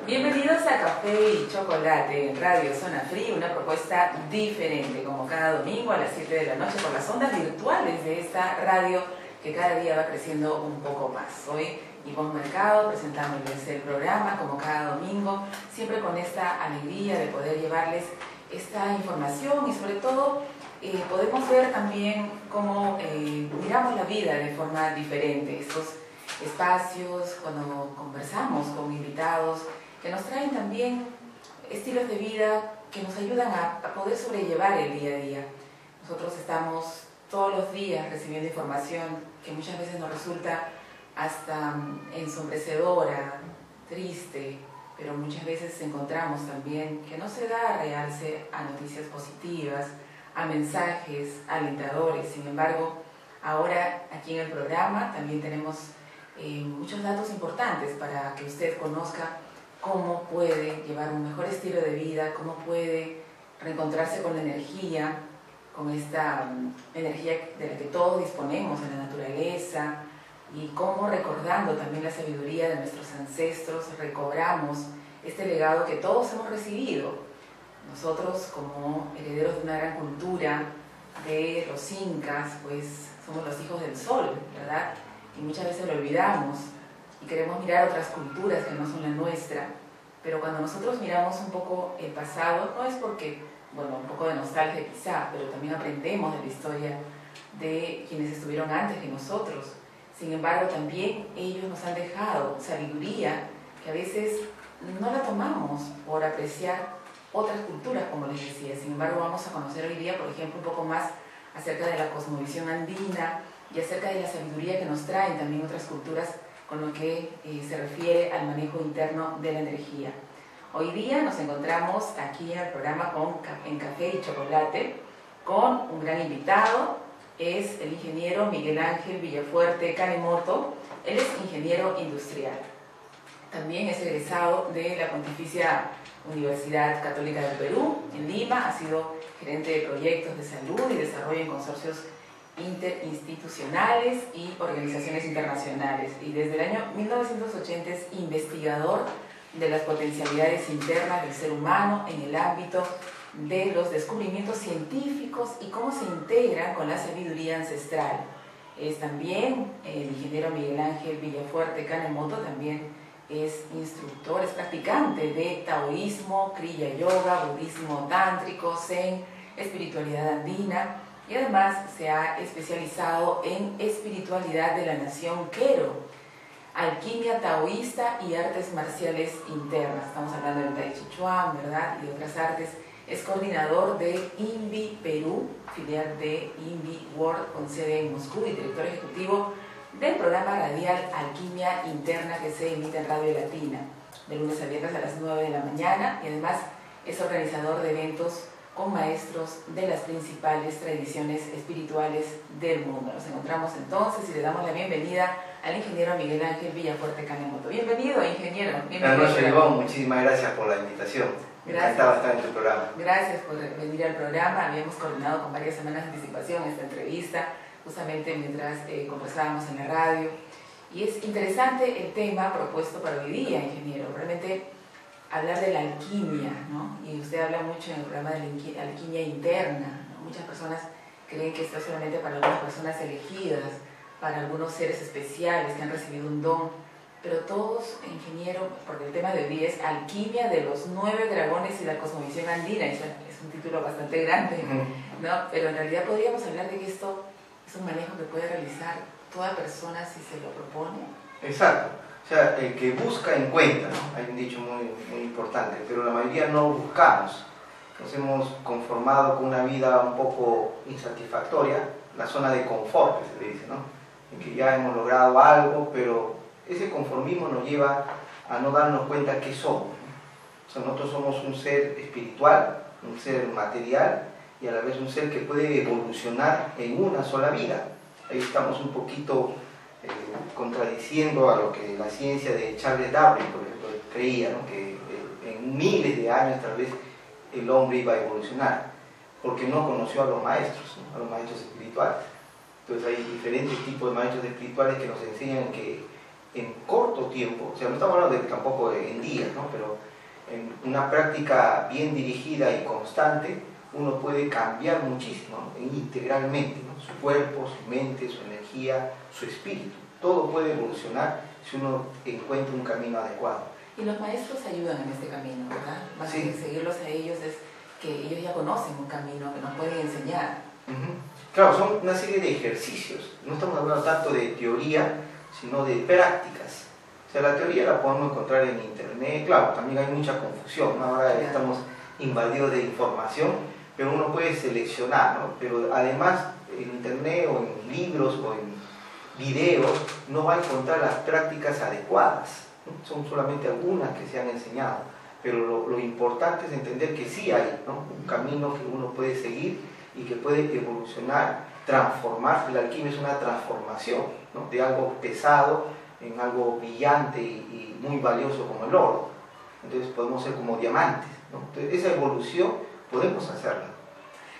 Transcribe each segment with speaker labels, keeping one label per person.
Speaker 1: Bienvenidos a Café y Chocolate en Radio Zona Free, una propuesta diferente, como cada domingo a las 7 de la noche por las ondas virtuales de esta radio que cada día va creciendo un poco más. Soy Ivonne Mercado, presentándoles el programa como cada domingo, siempre con esta alegría de poder llevarles esta información y sobre todo podemos ver también cómo miramos la vida de forma diferente. Estos espacios, cuando conversamos con invitados que nos traen también estilos de vida que nos ayudan a poder sobrellevar el día a día. Nosotros estamos todos los días recibiendo información que muchas veces nos resulta hasta ensombrecedora, triste, pero muchas veces encontramos también que no se da realce a noticias positivas, a mensajes alentadores. Sin embargo, ahora aquí en el programa también tenemos muchos datos importantes para que usted conozca cómo puede llevar un mejor estilo de vida, cómo puede reencontrarse con la energía, con esta energía de la que todos disponemos en la naturaleza, y cómo, recordando también la sabiduría de nuestros ancestros, recobramos este legado que todos hemos recibido. Nosotros, como herederos de una gran cultura de los incas, pues somos los hijos del sol, ¿verdad? Y muchas veces lo olvidamos y queremos mirar otras culturas que no son la nuestra, pero cuando nosotros miramos un poco el pasado, no es porque, bueno, un poco de nostalgia quizá, pero también aprendemos de la historia de quienes estuvieron antes que nosotros. Sin embargo, también ellos nos han dejado sabiduría que a veces no la tomamos por apreciar otras culturas, como les decía. Sin embargo, vamos a conocer hoy día, por ejemplo, un poco más acerca de la cosmovisión andina y acerca de la sabiduría que nos traen también otras culturas con lo que se refiere al manejo interno de la energía. Hoy día nos encontramos aquí en el programa en Café y Chocolate con un gran invitado. Es el ingeniero Miguel Ángel Villafuerte Kanemoto. Él es ingeniero industrial. También es egresado de la Pontificia Universidad Católica del Perú, en Lima. Ha sido gerente de proyectos de salud y desarrollo en consorcios interinstitucionales y organizaciones internacionales. Y desde el año 1980 es investigador de las potencialidades internas del ser humano en el ámbito de los descubrimientos científicos y cómo se integran con la sabiduría ancestral. Es también el ingeniero Miguel Ángel Villafuerte Kanemoto, también es instructor, es practicante de taoísmo, kriya yoga, budismo tántrico, zen, espiritualidad andina, y además se ha especializado en espiritualidad de la nación Quero, alquimia taoísta y artes marciales internas. Estamos hablando del Tai Chi Chuan, ¿verdad? Y de otras artes. Es coordinador de INVI Perú, filial de INVI World con sede en Moscú, y director ejecutivo del programa radial Alquimia Interna que se emite en Radio Latina de lunes a viernes a las 9 de la mañana, y además es organizador de eventos con maestros de las principales tradiciones espirituales del mundo. Nos encontramos entonces y le damos la bienvenida al ingeniero Miguel Ángel Villafuerte Kanemoto. Bienvenido, ingeniero.
Speaker 2: Buenas noches, Ivonne. Muchísimas gracias por la invitación. Encantado de estar en tu programa.
Speaker 1: Gracias por venir al programa. Habíamos coordinado con varias semanas de anticipación esta entrevista, justamente mientras conversábamos en la radio. Y es interesante el tema propuesto para hoy día, ingeniero. Realmente hablar de la alquimia, ¿no? Y usted habla mucho en el programa de la alquimia interna, ¿no? Muchas personas creen que esto es solamente para algunas personas elegidas, para algunos seres especiales que han recibido un don, pero todos, ingeniero, porque el tema de hoy día es Alquimia de los 9 dragones y la cosmovisión andina. Es un título bastante grande, ¿no? Pero en realidad podríamos hablar de que esto es un manejo que puede realizar toda persona si se lo propone.
Speaker 2: Exacto. O sea, el que busca encuentra, ¿no? Hay un dicho muy importante, pero la mayoría no lo buscamos. Nos hemos conformado con una vida un poco insatisfactoria, la zona de confort, que se le dice, ¿no? En que ya hemos logrado algo, pero ese conformismo nos lleva a no darnos cuenta qué somos, ¿no? O sea, nosotros somos un ser espiritual, un ser material y a la vez un ser que puede evolucionar en una sola vida. Ahí estamos un poquito contradiciendo a lo que la ciencia de Charles Darwin, por ejemplo, creía, ¿no? Que en miles de años tal vez el hombre iba a evolucionar, porque no conoció a los maestros, ¿no? A los maestros espirituales. Entonces hay diferentes tipos de maestros espirituales que nos enseñan que en corto tiempo, o sea, no estamos hablando de tampoco en días, ¿no? Pero en una práctica bien dirigida y constante, uno puede cambiar muchísimo, ¿no? Integralmente, ¿no? Su cuerpo, su mente, su energía, su espíritu. Todo puede evolucionar si uno encuentra un camino adecuado.
Speaker 1: Y los maestros ayudan en este camino, ¿verdad? Más
Speaker 2: Sí.
Speaker 1: que seguirlos a ellos es que ellos ya conocen un camino que nos pueden enseñar.
Speaker 2: Claro, son una serie de ejercicios. No estamos hablando tanto de teoría, sino de prácticas. O sea, la teoría la podemos encontrar en internet. Claro, también hay mucha confusión, ¿no? Ahora estamos invadidos de información, pero uno puede seleccionar, ¿no? Pero además en internet o en libros o en videos no va a encontrar las prácticas adecuadas, ¿no? Son solamente algunas que se han enseñado, pero lo importante es entender que sí hay, ¿no? Un camino que uno puede seguir y que puede evolucionar, transformarse. La alquimia es una transformación, ¿no? De algo pesado en algo brillante y muy valioso como el oro. Entonces podemos ser como diamantes, ¿no? Entonces esa evolución podemos hacerla,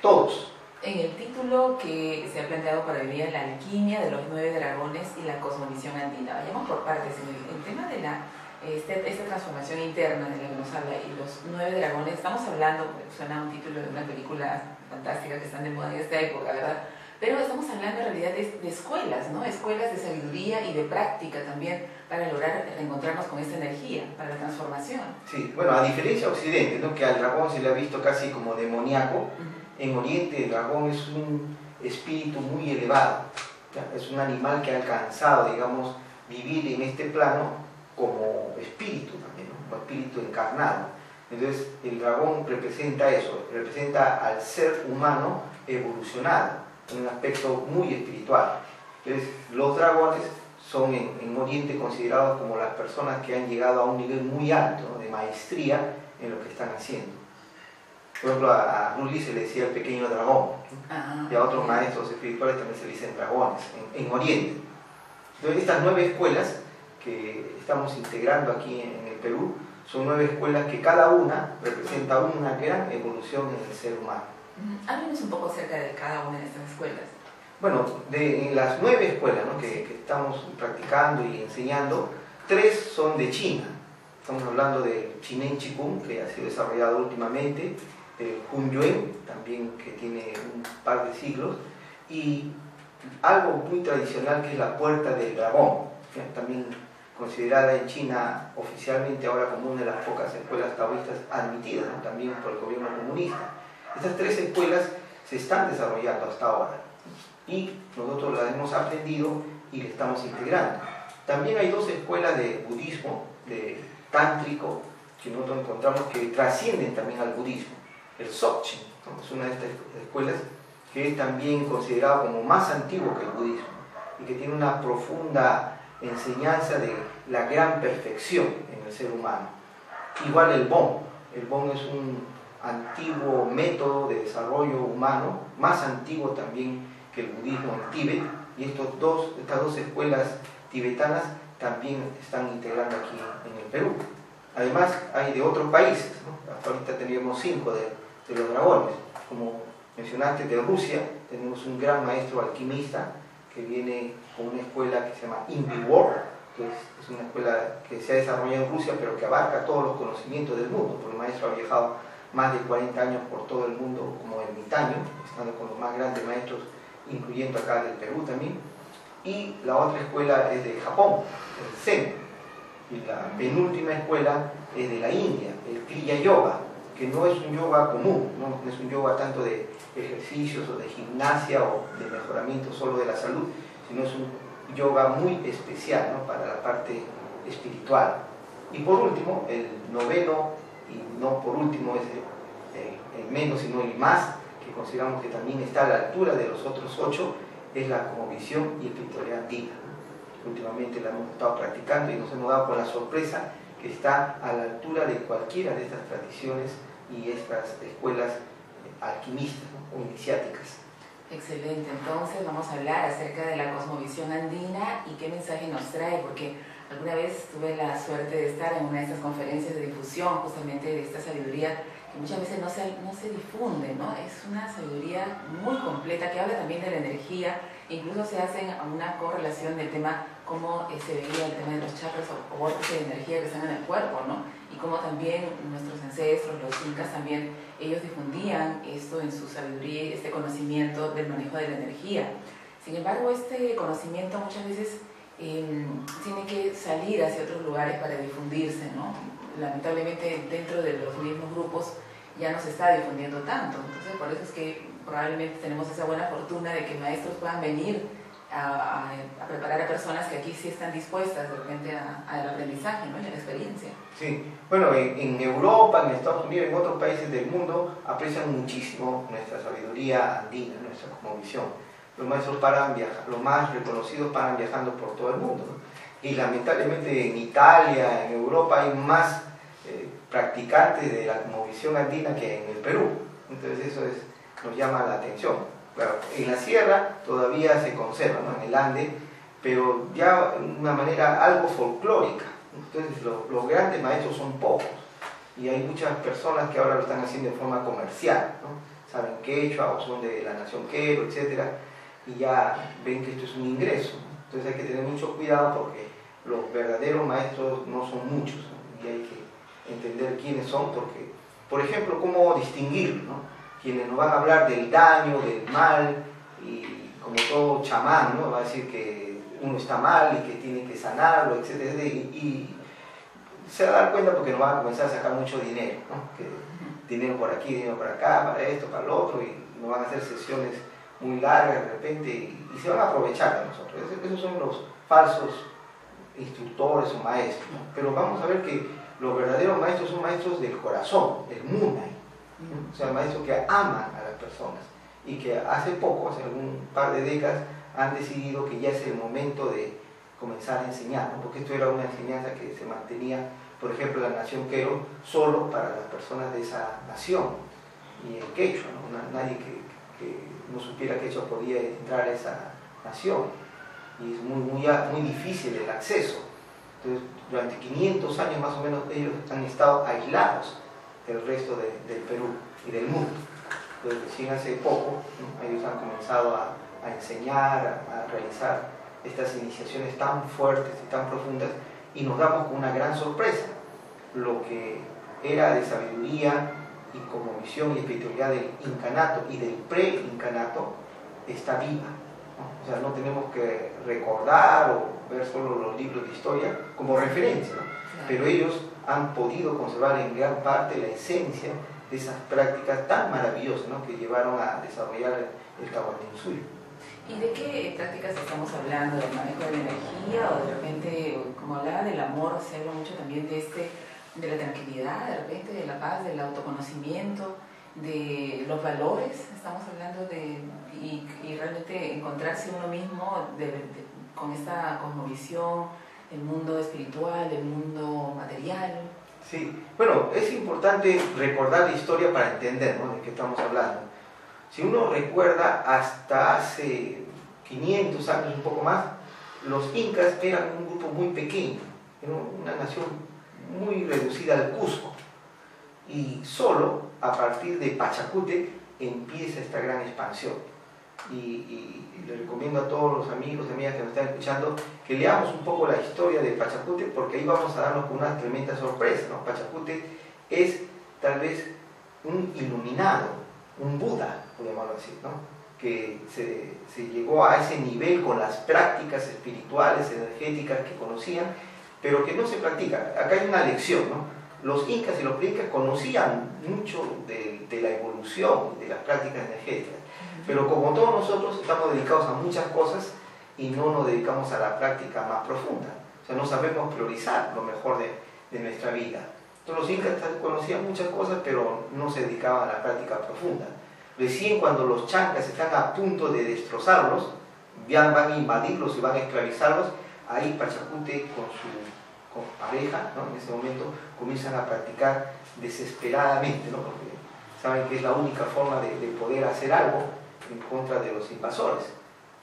Speaker 2: todos.
Speaker 1: En el título que se ha planteado para hoy día, la alquimia de los 9 dragones y la cosmovisión andina. Vayamos por partes. En el tema de esta transformación interna de la que nos habla y los 9 dragones, estamos hablando, suena un título de una película fantástica que están de moda en esta época, ¿verdad? Pero estamos hablando en realidad de escuelas, ¿no? Escuelas de sabiduría y de práctica también para lograr reencontrarnos con esta energía, para la transformación.
Speaker 2: Sí, bueno, a diferencia de Occidente, ¿no? Que al dragón se le ha visto casi como demoníaco, en Oriente el dragón es un espíritu muy elevado, ¿ya? Es un animal que ha alcanzado, digamos, vivir en este plano como espíritu también, ¿no? Como espíritu encarnado. Entonces el dragón representa eso, representa al ser humano evolucionado, en un aspecto muy espiritual. Entonces los dragones son en Oriente considerados como las personas que han llegado a un nivel muy alto, ¿no? De maestría en lo que están haciendo. Por ejemplo, a Bruce Lee se le decía el pequeño dragón, ¿no? Y a otros maestros espirituales también se le dicen dragones, en Oriente. Entonces estas 9 escuelas que estamos integrando aquí en el Perú, son 9 escuelas que cada una representa una gran evolución en el ser humano.
Speaker 1: Háblenos un poco acerca de cada una de estas escuelas.
Speaker 2: Bueno, en las 9 escuelas, ¿no? que estamos practicando y enseñando, 3 son de China. Estamos hablando del Chinen Chikung, que ha sido desarrollado últimamente, el Hun Yuen, también que tiene un par de siglos, y algo muy tradicional que es la puerta del dragón, también considerada en China oficialmente ahora como una de las pocas escuelas taoístas admitidas, ¿no? También por el gobierno comunista. Estas 3 escuelas se están desarrollando hasta ahora y nosotros las hemos aprendido y le estamos integrando. También hay 2 escuelas de budismo, de tántrico, que nosotros encontramos que trascienden también al budismo. El Dzogchen, ¿no? Es una de estas escuelas que es también considerado como más antiguo que el budismo y que tiene una profunda enseñanza de la gran perfección en el ser humano. Igual el Bon es un antiguo método de desarrollo humano, más antiguo también que el budismo en Tíbet, y estas dos escuelas tibetanas también están integrando aquí en el Perú. Además hay de otros países, ¿no? Hasta ahorita teníamos 5 de los dragones. Como mencionaste, de Rusia tenemos un gran maestro alquimista que viene con una escuela que se llama Inviwar, que es una escuela que se ha desarrollado en Rusia, pero que abarca todos los conocimientos del mundo, porque el maestro ha viajado más de 40 años por todo el mundo como ermitaño, estando con los más grandes maestros, incluyendo acá del Perú también. Y la otra escuela es de Japón, el Zen, y la penúltima escuela es de la India, el Kriya Yoga, que no es un yoga común, no es un yoga tanto de ejercicios o de gimnasia o de mejoramiento solo de la salud, sino es un yoga muy especial, ¿no? Para la parte espiritual. Y por último, el noveno, y no por último es el menos sino el más, que consideramos que también está a la altura de los otros 8, es la cosmovisión y espiritualidad andina, ¿no? Últimamente la hemos estado practicando y nos hemos dado con la sorpresa que está a la altura de cualquiera de estas tradiciones y estas escuelas alquimistas, ¿no? O iniciáticas.
Speaker 1: Excelente, entonces vamos a hablar acerca de la cosmovisión andina y qué mensaje nos trae, porque alguna vez tuve la suerte de estar en una de estas conferencias de difusión justamente de esta sabiduría que muchas veces no se difunde, ¿no? Es una sabiduría muy completa que habla también de la energía, incluso se hace una correlación del tema cómo se veía el tema de los chakras o vórtices de energía que están en el cuerpo, ¿no? Y cómo también nuestros ancestros, los incas también, ellos difundían esto en su sabiduría, este conocimiento del manejo de la energía. Sin embargo, este conocimiento muchas veces tiene que salir hacia otros lugares para difundirse, ¿no? Lamentablemente dentro de los mismos grupos ya no se está difundiendo tanto. Entonces por eso es que probablemente tenemos esa buena fortuna de que maestros puedan venir a preparar a personas que aquí sí están dispuestas de repente al aprendizaje, ¿no? Y a la experiencia.
Speaker 2: Sí, bueno, en Europa, en Estados Unidos, en otros países del mundo aprecian muchísimo nuestra sabiduría andina, nuestra cosmovisión. Los maestros paran viajando, los más reconocidos paran viajando por todo el mundo, ¿no? Y lamentablemente en Italia, en Europa hay más practicantes de la cosmovisión andina que en el Perú. Entonces eso nos llama la atención. Claro, en la sierra todavía se conserva, ¿no? En el Ande, pero ya de una manera algo folclórica. Entonces los grandes maestros son pocos y hay muchas personas que ahora lo están haciendo de forma comercial, ¿no? Saben quechua o son de la nación quero, etc. Y ya ven que esto es un ingreso, ¿no? Entonces hay que tener mucho cuidado porque los verdaderos maestros no son muchos, ¿no? Y hay que entender quiénes son porque, por ejemplo, cómo distinguir, ¿no? Quienes nos van a hablar del daño, del mal, y como todo chamán, ¿no? Va a decir que uno está mal y que tiene que sanarlo, etc. Y se va a dar cuenta porque nos van a comenzar a sacar mucho dinero, ¿no? Que dinero por aquí, dinero por acá, para esto, para lo otro, y nos van a hacer sesiones muy largas de repente y se van a aprovechar de nosotros. Esos son los falsos instructores o maestros, ¿no? Pero vamos a ver que los verdaderos maestros son maestros del corazón, del munai, ¿no? O sea, maestros que aman a las personas y que hace poco, hace algún par de décadas, han decidido que ya es el momento de comenzar a enseñar, ¿no? Porque esto era una enseñanza que se mantenía, por ejemplo, en la nación quero, solo para las personas de esa nación, y el quechua, ¿no? Nadie que no supiera quechua podía entrar a esa nación, y es muy difícil el acceso. Entonces, durante 500 años más o menos ellos han estado aislados del resto del Perú y del mundo. Entonces, recién hace poco, ¿no? Ellos han comenzado a enseñar, a realizar estas iniciaciones tan fuertes y tan profundas, y nos damos con una gran sorpresa. Lo que era de sabiduría y como visión y espiritualidad del incanato y del pre-incanato está viva, ¿no? O sea, no tenemos que recordar o ver solo los libros de historia como referencia, ¿no? Pero ellos han podido conservar en gran parte la esencia de esas prácticas tan maravillosas, ¿no? Que llevaron a desarrollar el Tahuantinsuyo.
Speaker 1: ¿Y de qué prácticas estamos hablando? ¿Del manejo de la energía o de repente, como hablaba del amor, se habla mucho también de la tranquilidad, de repente de la paz, del autoconocimiento, de los valores? Estamos hablando y realmente encontrarse uno mismo con esta cosmovisión, el mundo espiritual, el mundo material.
Speaker 2: Sí, bueno, es importante recordar la historia para entender, ¿no?, de qué estamos hablando. Si uno recuerda, hasta hace 500 años, un poco más, los incas eran un grupo muy pequeño, era una nación muy reducida al Cusco, y solo a partir de Pachacútec empieza esta gran expansión. Y le recomiendo a todos los amigos y amigas que nos están escuchando que leamos un poco la historia de Pachacútec, porque ahí vamos a darnos con una tremenda sorpresa, ¿no? Pachacútec es tal vez un iluminado, un Buda, por llamarlo así, ¿no? Que se llegó a ese nivel con las prácticas espirituales, energéticas que conocían, pero que no se practica. Acá hay una lección, ¿no? Los incas y los pre-incas conocían mucho de la evolución, de las prácticas energéticas, pero como todos nosotros estamos dedicados a muchas cosas y no nos dedicamos a la práctica más profunda. O sea, no sabemos priorizar lo mejor de nuestra vida. Entonces los incas conocían muchas cosas, pero no se dedicaban a la práctica profunda. Recién cuando los chancas están a punto de destrozarlos, van a invadirlos y van a esclavizarlos, ahí Pachacútec con pareja, ¿no?, en ese momento comienzan a practicar desesperadamente, ¿no?, porque saben que es la única forma de poder hacer algo en contra de los invasores.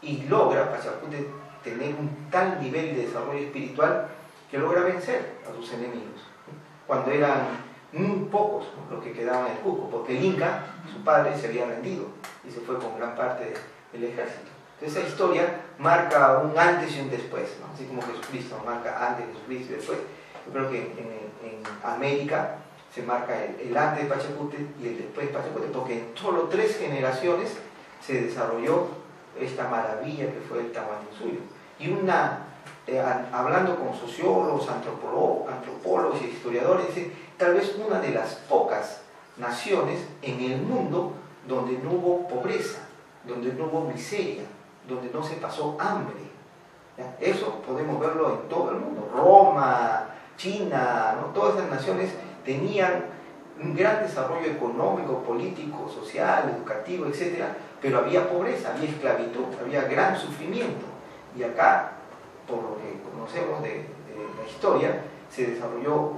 Speaker 2: Y logra Pachacútec tener un tal nivel de desarrollo espiritual que logra vencer a sus enemigos, ¿no?, cuando eran muy pocos, ¿no?, los que quedaban en el Cusco, porque el Inca, su padre, se había rendido y se fue con gran parte del ejército. Entonces esa historia marca un antes y un después, ¿no? Así como Jesucristo marca antes, Jesucristo y después. Yo creo que en América se marca el antes de Pachacútec y el después de Pachacútec, porque en solo 3 generaciones se desarrolló esta maravilla que fue el Tahuantinsuyo. Y hablando con sociólogos, antropólogos y historiadores, tal vez una de las pocas naciones en el mundo donde no hubo pobreza, donde no hubo miseria, donde no se pasó hambre. ¿Ya? Eso podemos verlo en todo el mundo. Roma, China, ¿no? Todas esas naciones tenían un gran desarrollo económico, político, social, educativo, etc. Pero había pobreza, había esclavitud, había gran sufrimiento. Y acá, por lo que conocemos de la historia, se desarrolló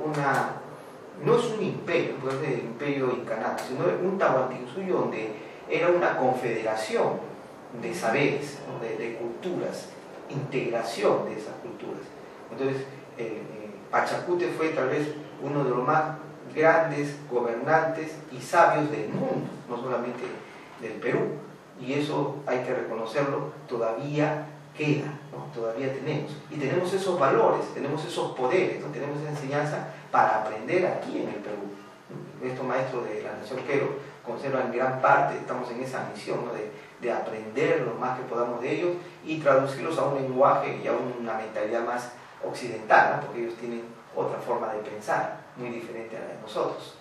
Speaker 2: no es un imperio, pues es el imperio incanato, sino un Tahuantinsuyo donde era una confederación de saberes, ¿no? de culturas, integración de esas culturas. Entonces, Pachacútec fue tal vez uno de los más grandes gobernantes y sabios del mundo, no solamente del Perú, y eso hay que reconocerlo, todavía queda, ¿no? Todavía tenemos, y tenemos esos valores, tenemos esos poderes, ¿no? Tenemos esa enseñanza para aprender aquí en el Perú. Estos maestros de la Nación Quero conservan gran parte, estamos en esa misión, ¿no? de aprender lo más que podamos de ellos y traducirlos a un lenguaje y a una mentalidad más occidental, ¿no? Porque ellos tienen otra forma de pensar, muy diferente a la de nosotros.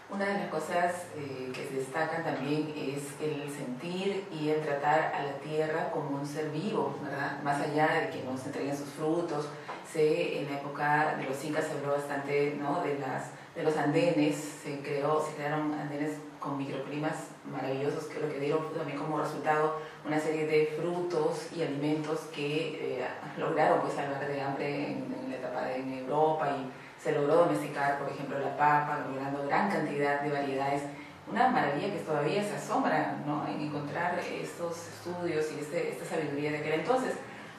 Speaker 1: Una de las cosas que se destacan también es el sentir y el tratar a la tierra como un ser vivo, ¿verdad? Más allá de que nos entreguen sus frutos. En la época de los incas se habló bastante, ¿no? de los andenes, se crearon andenes con microclimas maravillosos, que lo que dieron también como resultado una serie de frutos y alimentos que lograron pues salvar de hambre en la etapa en Europa, y se logró domesticar, por ejemplo, la papa, logrando gran cantidad de variedades. Una maravilla que todavía se asombra, ¿no? En encontrar estos estudios y esta sabiduría de aquel entonces.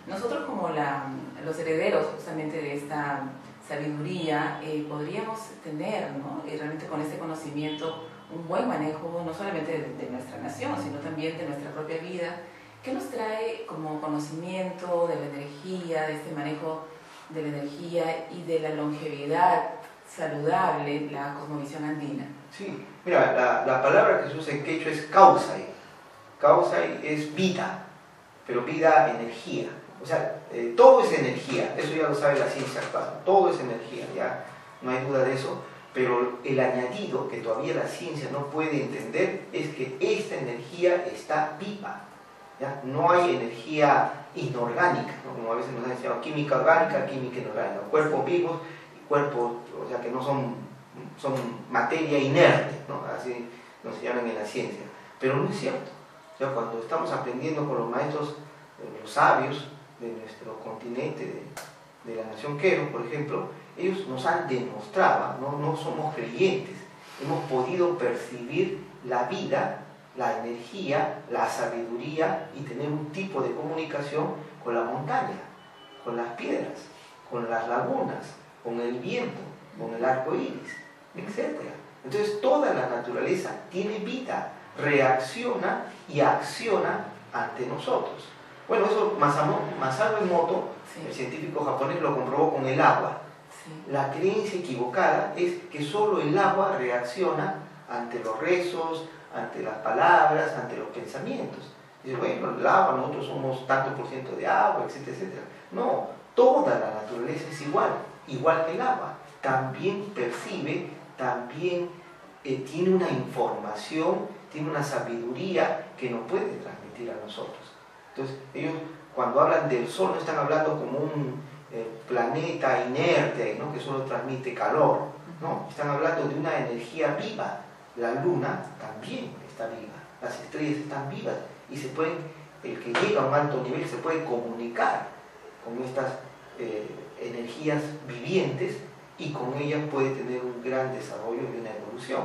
Speaker 1: Nosotros como los herederos justamente de esta sabiduría podríamos tener, ¿no? Realmente con este conocimiento un buen manejo no solamente de nuestra nación, sino también de nuestra propia vida. ¿Qué nos trae como conocimiento de la energía, de este manejo de la energía y de la longevidad saludable, la cosmovisión andina?
Speaker 2: Sí, mira, la palabra que se usa en quechua es causai. Causai es vida, pero vida, energía. O sea, todo es energía, eso ya lo sabe la ciencia actual, todo es energía, ya no hay duda de eso, pero el añadido que todavía la ciencia no puede entender es que esta energía está viva, ¿ya? No hay energía inorgánica, ¿no? Como a veces nos han enseñado química orgánica, química inorgánica, cuerpos vivos, cuerpos, o sea, que no son materia inerte, ¿no? Así nos llaman en la ciencia, pero no es cierto. O sea, cuando estamos aprendiendo con los maestros, los sabios de nuestro continente, de la Nación Quero, por ejemplo, ellos nos han demostrado, no somos creyentes, hemos podido percibir la vida, la energía, la sabiduría y tener un tipo de comunicación con la montaña, con las piedras, con las lagunas, con el viento, con el arco iris, etc. Entonces toda la naturaleza tiene vida, reacciona y acciona ante nosotros. Bueno, eso Masaru Emoto, sí, el científico japonés, lo comprobó con el agua. Sí. La creencia equivocada es que solo el agua reacciona ante los rezos, ante las palabras, ante los pensamientos. Dice, bueno, el agua, nosotros somos tanto por ciento de agua, etcétera, etcétera. No, toda la naturaleza es igual que el agua. También percibe, también tiene una información, tiene una sabiduría que nos puede transmitir a nosotros. Entonces, ellos cuando hablan del Sol no están hablando como un planeta inerte, ¿no? Que solo transmite calor, ¿no? Están hablando de una energía viva. La Luna también está viva, las estrellas están vivas y el que llega a un alto nivel se puede comunicar con estas energías vivientes y con ellas puede tener un gran desarrollo y una evolución.